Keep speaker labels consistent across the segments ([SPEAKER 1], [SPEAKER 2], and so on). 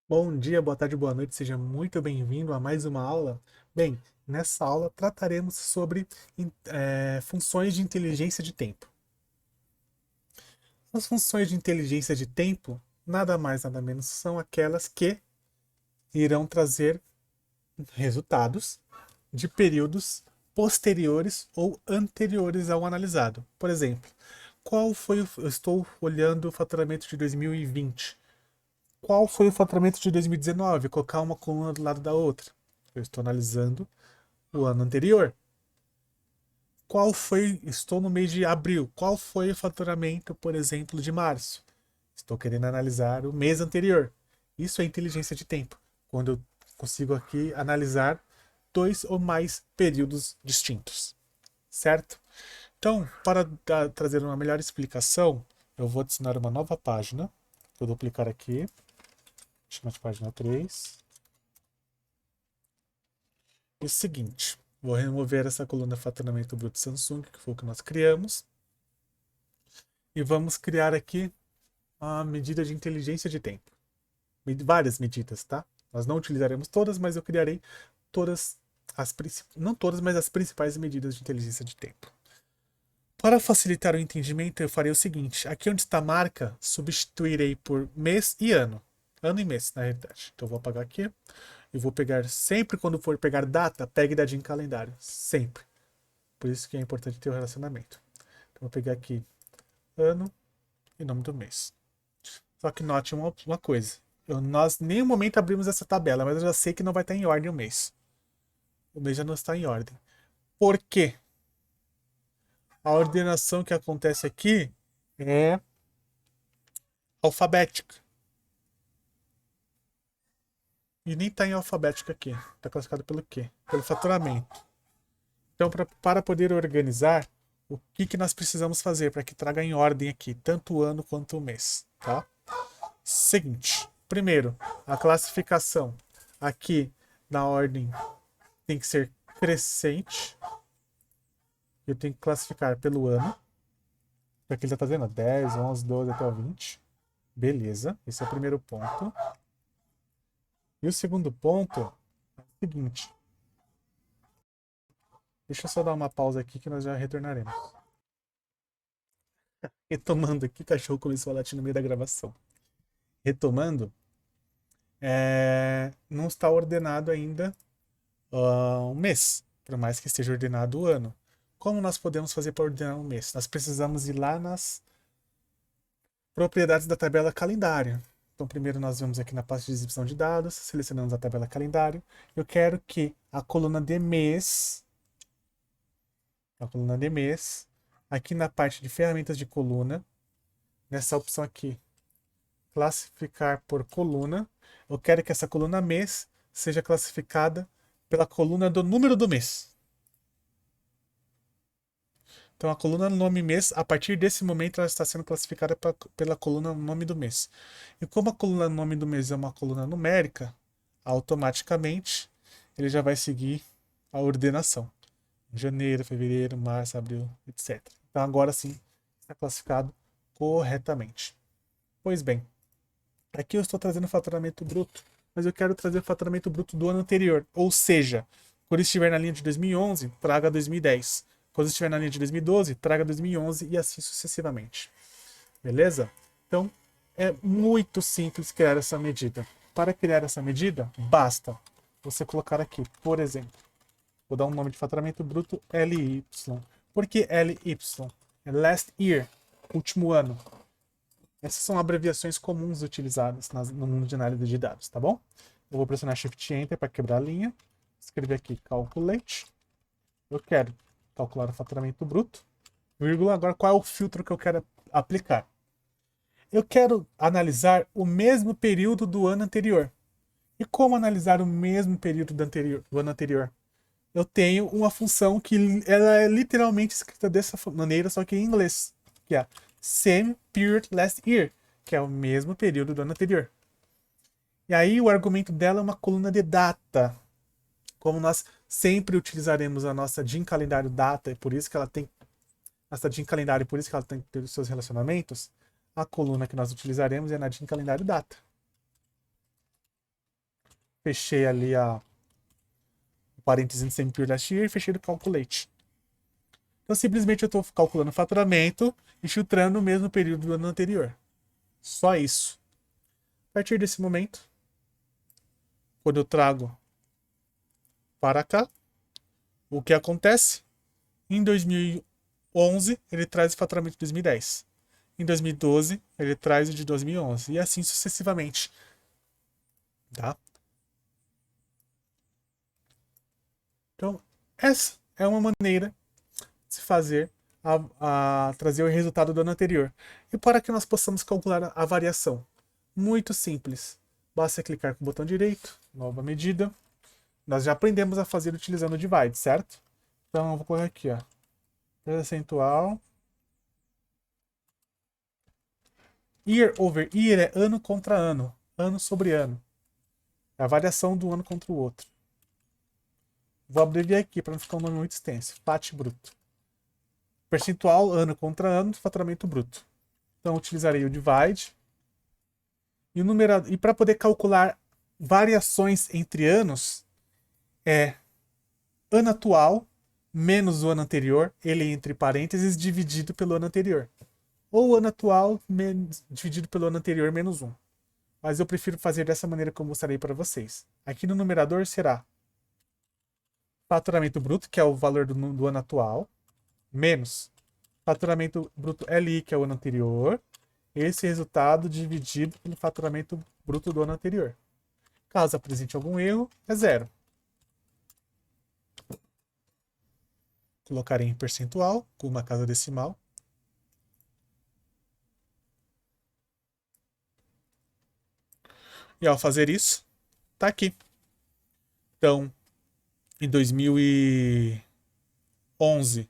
[SPEAKER 1] Bom dia, boa tarde, boa noite, seja muito bem-vindo a mais uma aula. Bem, nessa aula trataremos sobre funções de inteligência de tempo. As funções de inteligência de tempo, nada mais nada menos, são aquelas que irão trazer resultados de períodos posteriores ou anteriores ao analisado. Por exemplo, eu estou olhando o faturamento de 2020. Qual foi o faturamento de 2019? Colocar uma coluna do lado da outra. Eu estou analisando o ano anterior. Estou no mês de abril. Qual foi o faturamento, por exemplo, de março? Estou querendo analisar o mês anterior. Isso é inteligência de tempo. Quando eu consigo aqui analisar dois ou mais períodos distintos. Certo? Então, para trazer uma melhor explicação, eu vou adicionar uma nova página. Vou duplicar aqui. Chama de página 3. E o seguinte, vou remover essa coluna faturamento bruto Samsung, que foi o que nós criamos, e vamos criar aqui a medida de inteligência de tempo. Várias medidas, tá? Nós não utilizaremos todas, mas eu criarei todas não todas, mas as principais medidas de inteligência de tempo. Para facilitar o entendimento, eu farei o seguinte: aqui onde está a marca, substituirei por mês e ano. Ano e mês, na realidade. Então eu vou apagar aqui. Eu vou pegar sempre quando for pegar data, pegue dadinho em calendário. Sempre. Por isso que é importante ter o relacionamento. Então vou pegar aqui ano e nome do mês. Só que note uma coisa. Nós em nenhum momento abrimos essa tabela, mas eu já sei que não vai estar em ordem o mês. O mês já não está em ordem. Por quê? A ordenação que acontece aqui é alfabética. E nem está em alfabética aqui. Está classificado pelo quê? Pelo faturamento. Então, para poder organizar, o que nós precisamos fazer para que traga em ordem aqui, tanto o ano quanto o mês, tá? Seguinte, primeiro, a classificação aqui na ordem tem que ser crescente. Eu tenho que classificar pelo ano. Aqui ele já está vendo 10, 11, 12 até o 20. Beleza, esse é o primeiro ponto. E o segundo ponto é o seguinte. Deixa eu só dar uma pausa aqui que nós já retornaremos. Retomando aqui, o cachorro começou a latir no meio da gravação. Retomando, não está ordenado ainda um mês, por mais que esteja ordenado o ano. Como nós podemos fazer para ordenar um mês? Nós precisamos ir lá nas propriedades da tabela calendário. Então, primeiro nós vamos aqui na parte de exibição de dados, selecionamos a tabela calendário. Eu quero que a coluna de mês, aqui na parte de ferramentas de coluna, nessa opção aqui, classificar por coluna, eu quero que essa coluna mês seja classificada pela coluna do número do mês. Então a coluna nome mês, a partir desse momento, ela está sendo classificada pela coluna nome do mês. E como a coluna nome do mês é uma coluna numérica, automaticamente ele já vai seguir a ordenação. Janeiro, fevereiro, março, abril, etc. Então agora sim está classificado corretamente. Pois bem, aqui eu estou trazendo o faturamento bruto, mas eu quero trazer o faturamento bruto do ano anterior. Ou seja, quando estiver na linha de 2011, traga 2010. Quando estiver na linha de 2012, traga 2011 e assim sucessivamente. Beleza? Então, é muito simples criar essa medida. Para criar essa medida, basta você colocar aqui, por exemplo, vou dar um nome de faturamento bruto LY. Por que LY? É last year, último ano. Essas são abreviações comuns utilizadas no mundo de análise de dados, tá bom? Eu vou pressionar Shift Enter para quebrar a linha. Escrever aqui Calculate. Eu quero calcular o faturamento bruto. Vírgula. Agora, qual é o filtro que eu quero aplicar? Eu quero analisar o mesmo período do ano anterior. E como analisar o mesmo período do ano anterior? Eu tenho uma função que ela é literalmente escrita dessa maneira, só que em inglês, que é same period last year, que é o mesmo período do ano anterior. E aí o argumento dela é uma coluna de data. Como nós sempre utilizaremos a nossa DIN calendário data, e por isso que ela tem essa DIN calendário, por isso que ela tem que ter os seus relacionamentos, a coluna que nós utilizaremos é na DIN calendário data. fechei ali o parênteses de semi-pure last year e fechei o calculate. Então, simplesmente eu estou calculando o faturamento e filtrando o mesmo período do ano anterior. Só isso. A partir desse momento, quando eu trago para cá, o que acontece? Em 2011, ele traz o faturamento de 2010. Em 2012, ele traz o de 2011. E assim sucessivamente. Tá? Então, essa é uma maneira de se fazer a trazer o resultado do ano anterior. E para que nós possamos calcular a variação? Muito simples. Basta clicar com o botão direito, nova medida. Nós já aprendemos a fazer utilizando o divide, certo? Então, eu vou colocar aqui, ó. Percentual. Year over year é ano contra ano. Ano sobre ano. É a variação do ano contra o outro. Vou abreviar aqui para não ficar um nome muito extenso. FAT bruto. Percentual ano contra ano do faturamento bruto. Então, utilizarei o divide. E para poder calcular variações entre anos, é ano atual menos o ano anterior, ele entre parênteses, dividido pelo ano anterior. Ou ano atual dividido pelo ano anterior menos 1. Mas eu prefiro fazer dessa maneira que eu mostrarei para vocês. Aqui no numerador será faturamento bruto, que é o valor do ano atual, menos faturamento bruto LI, que é o ano anterior, esse resultado dividido pelo faturamento bruto do ano anterior. Caso apresente algum erro, é zero. Colocarei em percentual, com uma casa decimal. E ao fazer isso, está aqui. Então, em 2011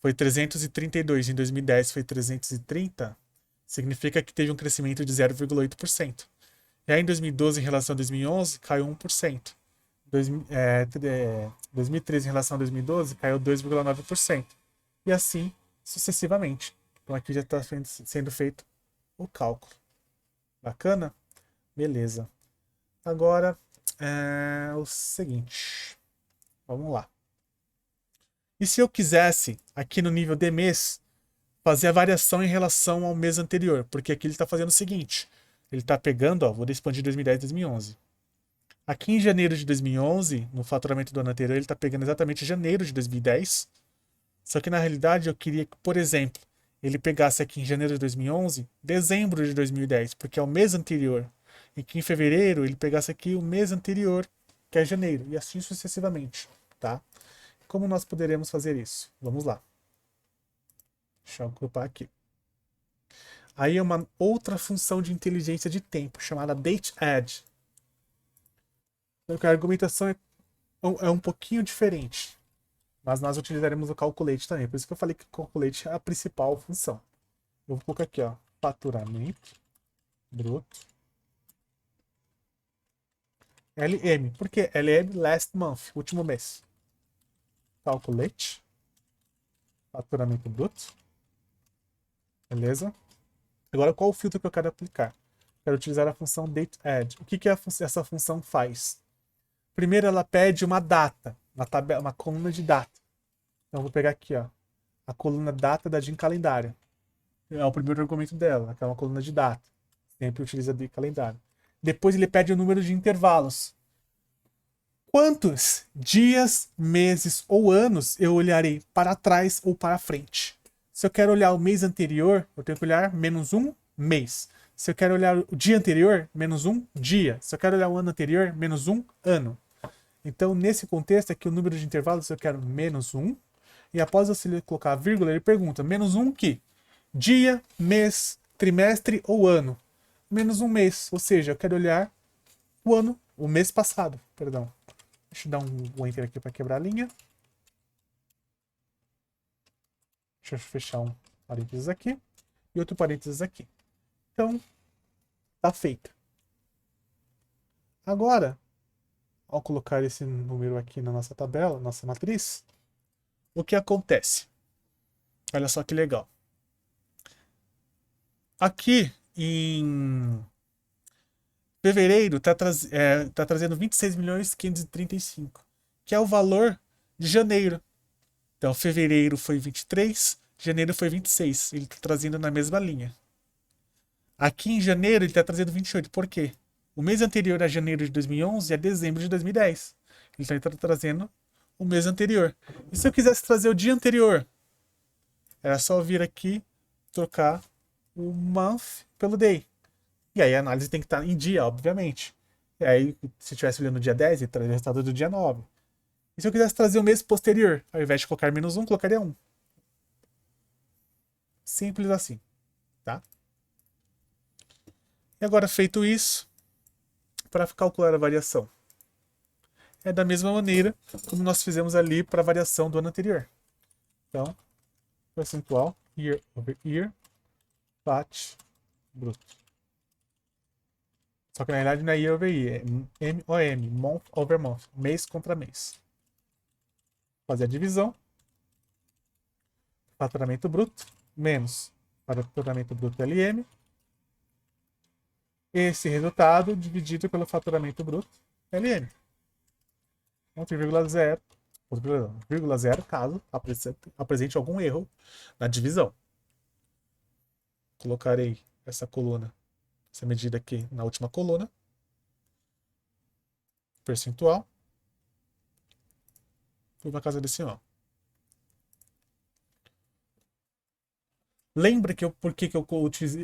[SPEAKER 1] foi 332, em 2010 foi 330, significa que teve um crescimento de 0,8%. Já em 2012, em relação a 2011, caiu 1%. 2013, em relação a 2012, caiu 2,9%. E assim sucessivamente. Então aqui já está sendo feito o cálculo. Bacana? Beleza. Agora é o seguinte. Vamos lá. E se eu quisesse, aqui no nível de mês, fazer a variação em relação ao mês anterior? Porque aqui ele está fazendo o seguinte. Ele está pegando, ó, vou expandir 2010 e 2011. Aqui em janeiro de 2011, no faturamento do ano anterior, ele está pegando exatamente janeiro de 2010. Só que na realidade eu queria que, por exemplo, ele pegasse aqui em janeiro de 2011, dezembro de 2010, porque é o mês anterior. E que em fevereiro ele pegasse aqui o mês anterior, que é janeiro, e assim sucessivamente, tá? Como nós poderemos fazer isso? Vamos lá. Deixa eu agrupar aqui. Aí é uma outra função de inteligência de tempo, chamada DateAdd. A argumentação é um pouquinho diferente, mas nós utilizaremos o calculate também. Por isso que eu falei que o calculate é a principal função. Eu vou colocar aqui, ó, faturamento bruto LM. Por que LM? Last month, último mês. Calculate faturamento bruto. Beleza? Agora, qual o filtro que eu quero aplicar? Quero utilizar a função DateAdd. O que essa função faz? Primeiro, ela pede uma data, uma coluna de data. Então, eu vou pegar aqui, ó, a coluna data da DIN calendário. É o primeiro argumento dela, que é uma coluna de data. Sempre utiliza de calendário. Depois, ele pede o número de intervalos. Quantos dias, meses ou anos eu olharei para trás ou para frente? Se eu quero olhar o mês anterior, eu tenho que olhar menos um mês. Se eu quero olhar o dia anterior, menos um dia. Se eu quero olhar o ano anterior, menos um ano. Então, nesse contexto, aqui o número de intervalos eu quero menos um. E após você colocar a vírgula, ele pergunta, menos um que? Dia, mês, trimestre ou ano? Menos um mês, ou seja, eu quero olhar o ano, o mês passado, perdão. Deixa eu dar um enter aqui para quebrar a linha. Deixa eu fechar um parênteses aqui e outro parênteses aqui. Então, tá feito. Agora, ao colocar esse número aqui na nossa tabela, nossa matriz, o que acontece? Olha só que legal. Aqui em Fevereiro tá trazendo 26.535.000, que é o valor de janeiro. Então, fevereiro foi 23, janeiro foi 26. Ele está trazendo na mesma linha. Aqui em janeiro ele está trazendo 28. Por quê? O mês anterior a janeiro de 2011 é dezembro de 2010. Então ele está trazendo o mês anterior. E se eu quisesse trazer o dia anterior? Era só vir aqui, trocar o month pelo day. E aí a análise tem que estar em dia, obviamente. E aí, se eu estivesse olhando no dia 10, ele traria o resultado do dia 9. E se eu quisesse trazer o mês posterior? Ao invés de colocar -1, colocaria 1. Simples assim, tá? E agora, feito isso, para calcular a variação, é da mesma maneira como nós fizemos ali para a variação do ano anterior. Então, percentual, year over year, VAT, bruto. Só que na realidade não é year over year, é MOM, month over month, mês contra mês. Fazer a divisão, faturamento bruto, menos faturamento bruto LM, esse resultado dividido pelo faturamento bruto LM. 1,0 caso apresente algum erro na divisão. Colocarei essa coluna, essa medida aqui na última coluna. Percentual. Curva casa decimal. Lembra que por que eu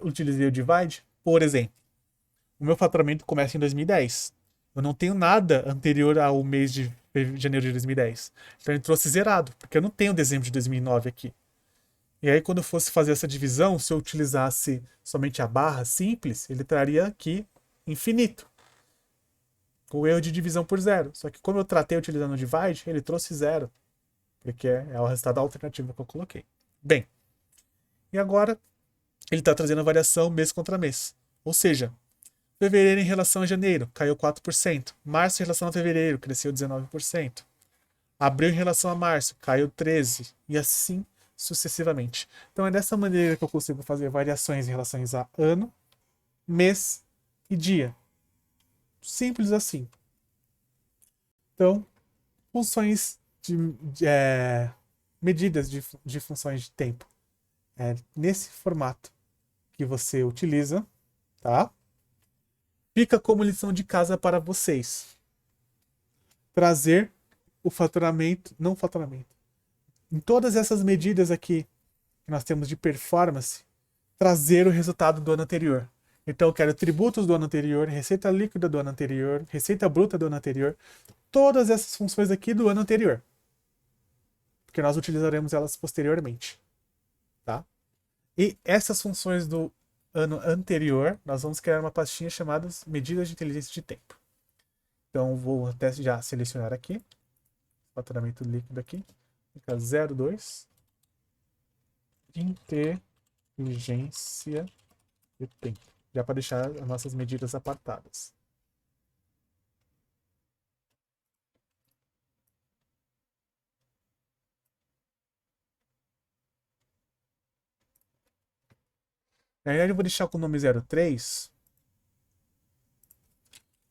[SPEAKER 1] utilizei o divide? Por exemplo, o meu faturamento começa em 2010. Eu não tenho nada anterior ao mês de janeiro de 2010. Então ele trouxe zerado, porque eu não tenho dezembro de 2009 aqui. E aí, quando eu fosse fazer essa divisão, se eu utilizasse somente a barra simples, ele traria aqui infinito. Com o erro de divisão por zero. Só que como eu tratei utilizando o divide, ele trouxe zero. Porque é o resultado alternativo que eu coloquei. Bem, e agora ele está trazendo a variação mês contra mês. Ou seja, fevereiro em relação a janeiro caiu 4%. Março em relação a fevereiro cresceu 19%. Abril em relação a março caiu 13%. E assim sucessivamente. Então é dessa maneira que eu consigo fazer variações em relação a ano, mês e dia. Simples assim. Então, funções medidas de funções de tempo. É nesse formato que você utiliza, tá? Fica como lição de casa para vocês. Trazer o faturamento, não o faturamento. Em todas essas medidas aqui que nós temos de performance, trazer o resultado do ano anterior. Então eu quero tributos do ano anterior, receita líquida do ano anterior, receita bruta do ano anterior, todas essas funções aqui do ano anterior. Porque nós utilizaremos elas posteriormente, tá? E essas funções do ano anterior, nós vamos criar uma pastinha chamada medidas de inteligência de tempo. Então vou até já selecionar aqui, faturamento líquido aqui, fica 02, inteligência de tempo, já para deixar as nossas medidas apartadas. Na verdade, eu vou deixar com o nome 03,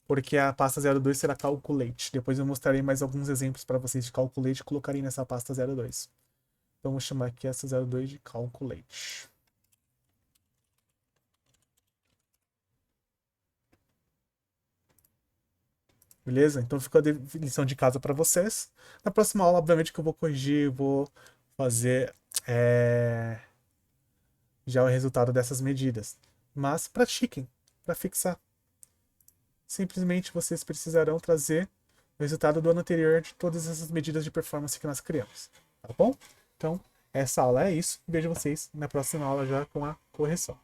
[SPEAKER 1] porque a pasta 02 será calculate. Depois eu mostrarei mais alguns exemplos para vocês de calculate e colocarei nessa pasta 02. Então, vou chamar aqui essa 02 de calculate. Beleza? Então, fica a lição de casa para vocês. Na próxima aula, obviamente, que eu vou corrigir, vou fazer já o resultado dessas medidas. Mas pratiquem para fixar. Simplesmente vocês precisarão trazer o resultado do ano anterior de todas essas medidas de performance que nós criamos. Tá bom? Então, essa aula é isso. Vejo vocês na próxima aula já com a correção.